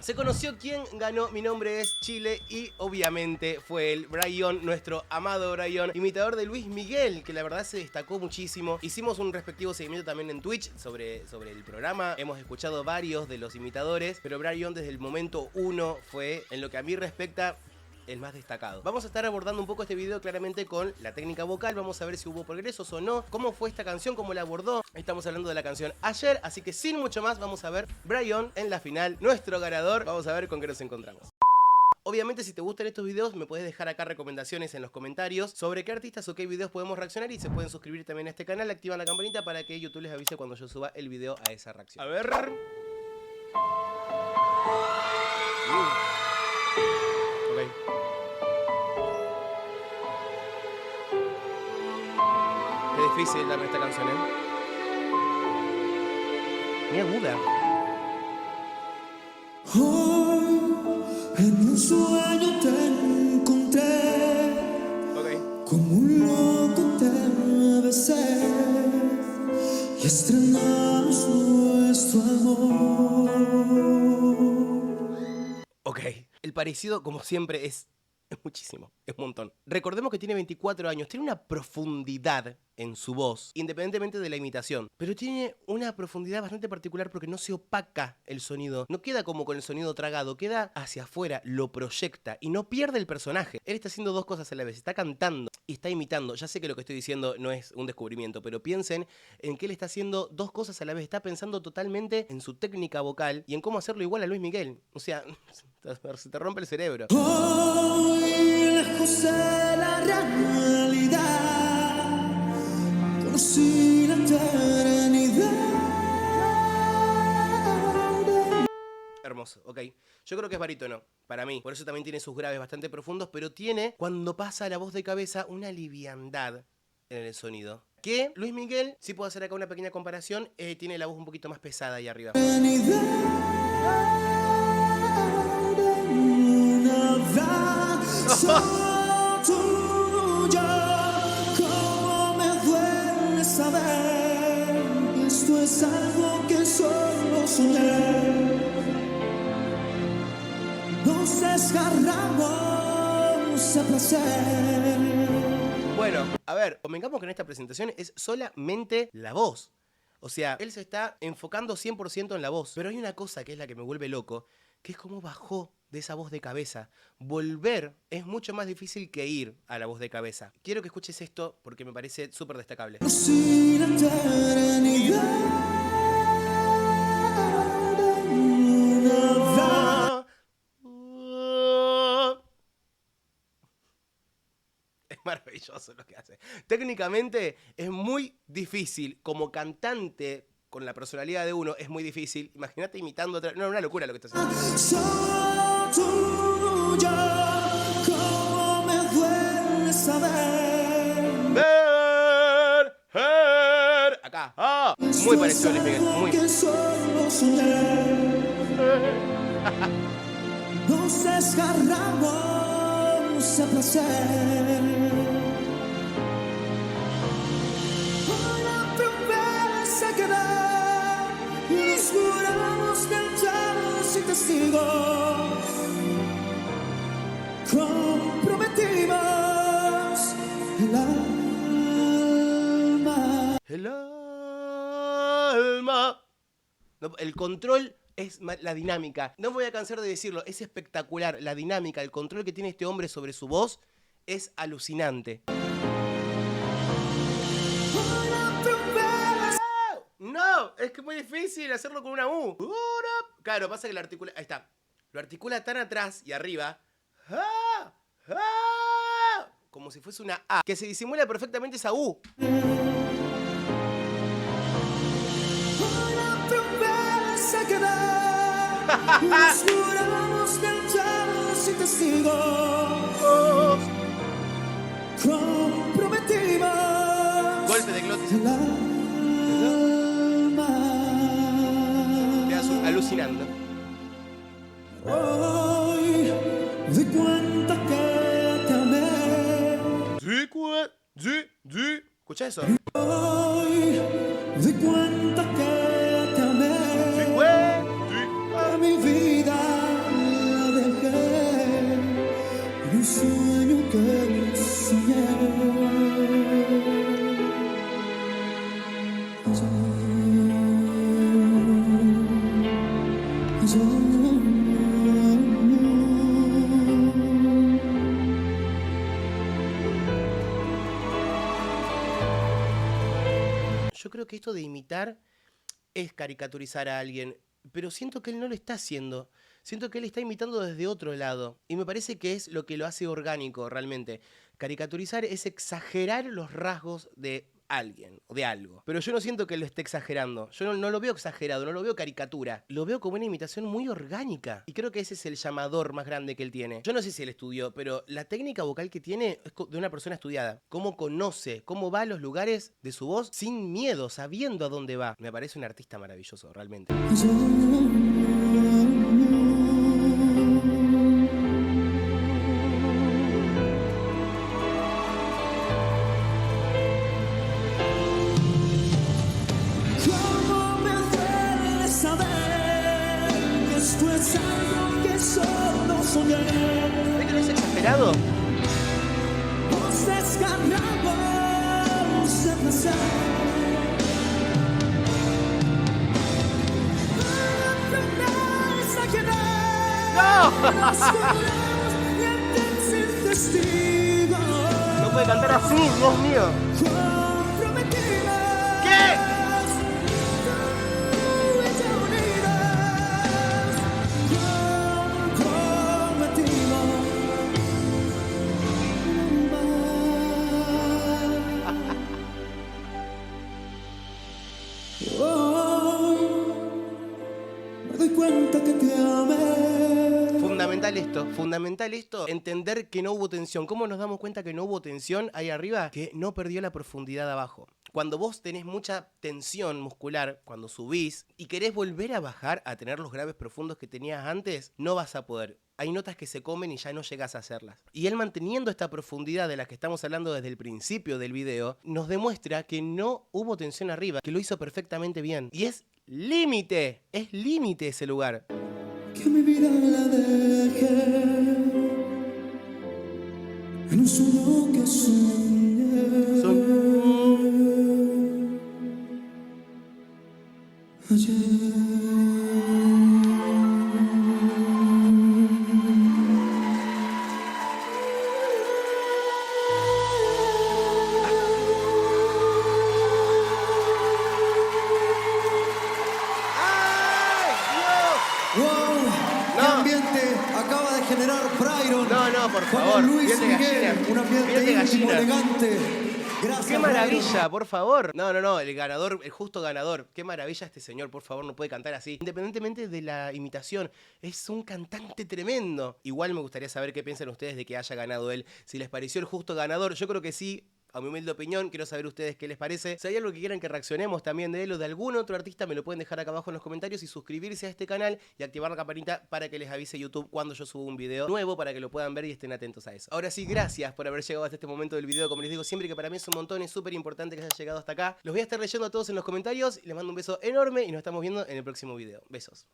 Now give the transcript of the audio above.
Se conoció quién ganó. Mi nombre es Chile y obviamente fue el Brian, nuestro amado Brian, imitador de Luis Miguel, que la verdad se destacó muchísimo. Hicimos un respectivo seguimiento también en Twitch sobre el programa. Hemos escuchado varios de los imitadores, pero Brian desde el momento 1 fue, en lo que a mí respecta, el más destacado. Vamos a estar abordando un poco este video claramente con la técnica vocal. Vamos a ver si hubo progresos o no, cómo fue esta canción, cómo la abordó. Estamos hablando de la canción Ayer, así que sin mucho más vamos a ver Brian en la final, nuestro ganador. Vamos a ver con qué nos encontramos. Obviamente, si te gustan estos videos, me puedes dejar acá recomendaciones en los comentarios sobre qué artistas o qué videos podemos reaccionar, y se pueden suscribir también a este canal, activan la campanita para que YouTube les avise cuando yo suba el video a esa reacción. A ver. Ok. Es difícil darme esta canción, Muy aguda. En un sueño te encontré, como un loco te besé y estrenamos nuestro amor. Ok, el parecido como siempre es muchísimo, es un montón. Recordemos que tiene 24 años, tiene una profundidad en su voz, independientemente de la imitación, pero tiene una profundidad bastante particular porque no se opaca el sonido, no queda como con el sonido tragado, queda hacia afuera, lo proyecta y no pierde el personaje. Él está haciendo dos cosas a la vez, está cantando y está imitando. Ya sé que lo que estoy diciendo no es un descubrimiento, pero piensen en que él está haciendo dos cosas a la vez, está pensando totalmente en su técnica vocal y en cómo hacerlo igual a Luis Miguel. O sea, se te rompe el cerebro. Hoy, lejos de la realidad, conocí la eternidad. Hermoso, ok. Yo creo que es barítono, para mí. Por eso también tiene sus graves bastante profundos, pero tiene, cuando pasa la voz de cabeza, una liviandad en el sonido. Que Luis Miguel, si puedo hacer acá una pequeña comparación, tiene la voz un poquito más pesada ahí arriba. Esto es algo que solo soñé. Nos desgarramos a placer. Bueno, a ver, convengamos que en esta presentación es solamente la voz. O sea, él se está enfocando 100% en la voz. Pero hay una cosa que es la que me vuelve loco, que es cómo bajó de esa voz de cabeza. Volver es mucho más difícil que ir a la voz de cabeza. Quiero que escuches esto porque me parece súper destacable. Sin eternidad. Es maravilloso lo que hace. Técnicamente es muy difícil. Como cantante, con la personalidad de uno, es muy difícil. Imagínate imitando otra... No, una locura lo que estás haciendo. Soy tuyo, como me duele saber. Ver. Acá. Ah, muy parecido a Luis Miguel. Muy. Que solo soñé. Nos desgarramos a placer. Una promesa que da, y nos juramos cantados y testigos. Comprometimos el alma. El alma. No, el control es la dinámica. No me voy a cansar de decirlo, es espectacular. La dinámica, el control que tiene este hombre sobre su voz es alucinante. No, es que es muy difícil hacerlo con una U. Claro, pasa que lo articula... Ahí está. Lo articula tan atrás y arriba. Como si fuese una A. Que se disimula perfectamente esa U. Que da, nos juramos cantados y testigos. Comprometimos. Golpe de glotis. El alma. Quedas alucinando. Hoy di cuenta que te amé. ¿Escuchás eso? Hoy di cuenta que te amé. Mi vida Yo creo que esto de imitar es caricaturizar a alguien, pero siento que él no lo está haciendo. Siento que él está imitando desde otro lado. Y me parece que es lo que lo hace orgánico realmente. Caricaturizar es exagerar los rasgos de alguien o de algo. Pero yo no siento que lo esté exagerando. Yo no lo veo exagerado, no lo veo caricatura. Lo veo como una imitación muy orgánica. Y creo que ese es el llamador más grande que él tiene. Yo no sé si él estudió, pero la técnica vocal que tiene es de una persona estudiada. Cómo conoce, cómo va a los lugares de su voz sin miedo, sabiendo a dónde va. Me parece un artista maravilloso, realmente. ¿Cómo me duele saber que esto es algo que solo soñé? ¿Ves que no es exagerado? Nos desgarramos de placer. ¡No! Nos juramos mienten sin testigos. No puede cantar así, Dios mío. Comprometidos. ¿Qué? Tú y yo unidos. Me doy cuenta que te amé. Fundamental esto, entender que no hubo tensión. ¿Cómo nos damos cuenta que no hubo tensión ahí arriba? Que no perdió la profundidad abajo. Cuando vos tenés mucha tensión muscular, cuando subís y querés volver a bajar a tener los graves profundos que tenías antes, no vas a poder. Hay notas que se comen y ya no llegas a hacerlas. Y él manteniendo esta profundidad de la que estamos hablando desde el principio del video, nos demuestra que no hubo tensión arriba, que lo hizo perfectamente bien. Y es límite ese lugar. Que mi vida la dejé en un sueño que soñé ¡Ay, ¡Wow! ¡Qué No. ambiente acaba de generar Byron! No, por Como favor, Luis piel de Miguel, gallina, un ambiente piel de íntimo, gallina. elegante. Gracias, ¡Qué maravilla, Byron. por favor! No, el ganador, el justo ganador. ¡Qué maravilla este señor, por favor, no puede cantar así! Independientemente de la imitación, es un cantante tremendo. Igual me gustaría saber qué piensan ustedes de que haya ganado él. Si les pareció el justo ganador, yo creo que sí. A mi humilde opinión, quiero saber ustedes qué les parece. Si hay algo que quieran que reaccionemos también de él o de algún otro artista, me lo pueden dejar acá abajo en los comentarios y suscribirse a este canal y activar la campanita para que les avise YouTube cuando yo subo un video nuevo para que lo puedan ver y estén atentos a eso. Ahora sí, gracias por haber llegado hasta este momento del video. Como les digo siempre, que para mí es un montón, es súper importante que hayan llegado hasta acá. Los voy a estar leyendo a todos en los comentarios y les mando un beso enorme y nos estamos viendo en el próximo video. Besos.